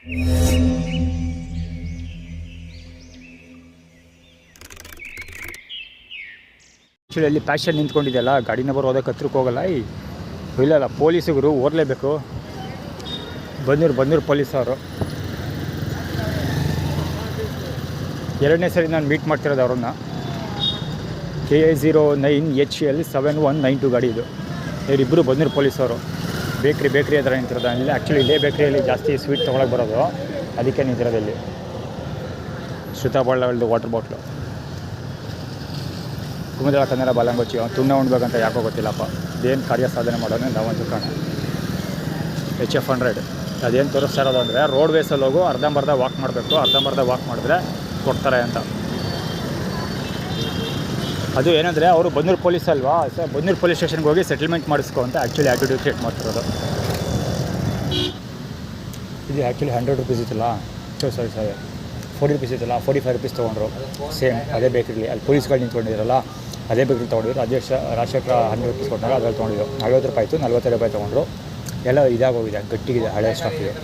Actually ಅಲ್ಲಿ passion ನಿಂತ್ಕೊಂಡಿದೆಯಲ್ಲ, ಗಾಡಿ number ಓದೋಕೆ ಹತ್ರಕ್ಕೆ ಹೋಗಲ್ಲ. ಇಲ್ಲ ಪೊಲೀಸಿಗರು ಓದಲೇಬೇಕು. ಬಂದಿರು ಪೊಲೀಸವರು. ಎರಡನೇ ಸರಿ ನಾನು ಮೀಟ್ ಮಾಡ್ತಿರೋದು ಅವ್ರನ್ನ. KA09HL 7192 ಗಾಡಿ ಇದು. ಇವರಿಬ್ಬರು ಬಂದಿರು ಪೊಲೀಸವರು. ಬೇಕ್ರಿ ಹತ್ರ ನಿಂತಿರೋದು. ಅಲ್ಲಿ ಆ್ಯಕ್ಚುಲಿ ಇಲ್ಲೇ ಬೇಕ್ರಿಯಲ್ಲಿ ಜಾಸ್ತಿ ಸ್ವೀಟ್ ತೊಗೊಳಕ್ಕೆ ಬರೋದು, ಅದಕ್ಕೆ ನಿಂತಿರೋದು ಇಲ್ಲಿ. ಶ್ರುತಬಳ್ಳದ್ದು ವಾಟರ್ ಬಾಟ್ಲು. ಕುಮುದಳ ಕನ್ನಡ ಬಾಲಂಗೊಚ್ಚಿ ತುಣ್ಣ ಉಣ್ಬೇಕಂತ ಯಾಕೋ ಗೊತ್ತಿಲ್ಲಪ್ಪ. ಅದೇನು ಕಾರ್ಯ ಸಾಧನೆ ಮಾಡೋದು ನಾವಂತೂ ಕಾಣ. HF100 ಅದೇನು ತೋರಿಸ್ತಾ ಇರೋದು ಅಂದರೆ, ರೋಡ್ ವೇಸಲ್ಲಿ ಹೋಗು, ಅರ್ಧಂಬರ್ಧ ವಾಕ್ ಮಾಡಬೇಕು, ಅರ್ಧಂಬರ್ಧ ವಾಕ್ ಮಾಡಿದ್ರೆ ಕೊಡ್ತಾರೆ ಅಂತ. ಅದು ಏನಂದರೆ ಅವರು ಬನ್ನೂರು ಪೊಲೀಸ್ ಅಲ್ವಾ, ಸರ್ ಬನ್ನೂರು ಪೊಲೀಸ್ ಸ್ಟೇಷನ್ಗೆ ಹೋಗಿ ಸೆಟಲ್ಮೆಂಟ್ ಮಾಡಿಸ್ಕೊ ಅಂತ ಆ್ಯಕ್ಚುಲಿ ಆ್ಯಟಿಟ್ಯೂಡ್ ಕ್ರಿಯೇಟ್ ಮಾಡ್ತಿರೋದು. ಇದು ಆ್ಯಕ್ಚುಲಿ 100 ರೂಪೀಸ್ ಇತ್ತಲ್ಲ, ಸಾರಿ 40 ರೂಪೀಸ್ ಇತ್ತಲ್ಲ, 45 ರೂಪೀಸ್ ತೊಗೊಂಡ್ರು. ಸೇಮ್ ಅದೇ ಬೇಕ್ರಿಲಿ ಅಲ್ಲಿ ಪೊಲೀಸ್ಗಳು ನಿಂತ್ಕೊಂಡಿದ್ರಲ್ಲ, ಅದೇ ಬೇಕ್ರಿ ತೊಗೊಂಡಿದ್ರು. ಅಧ್ಯಕ್ಷ ರಾಜಶೇಖರ 100 ರೂಪೀಸ್ ಕೊಟ್ಟಾಗ ಅದ್ರಲ್ಲಿ ತೊಗೊಂಡಿದ್ದು. 40 ರೂಪಾಯಿ ಇತ್ತು, 45 ರೂಪಾಯಿ ತೊಗೊಂಡ್ರು. ಎಲ್ಲ ಇದಾಗೋಗಿದೆ, ಗಟ್ಟಿಗಿದೆ, ಹಳೆ ಸ್ಟಾಕ್ ಇದೆ.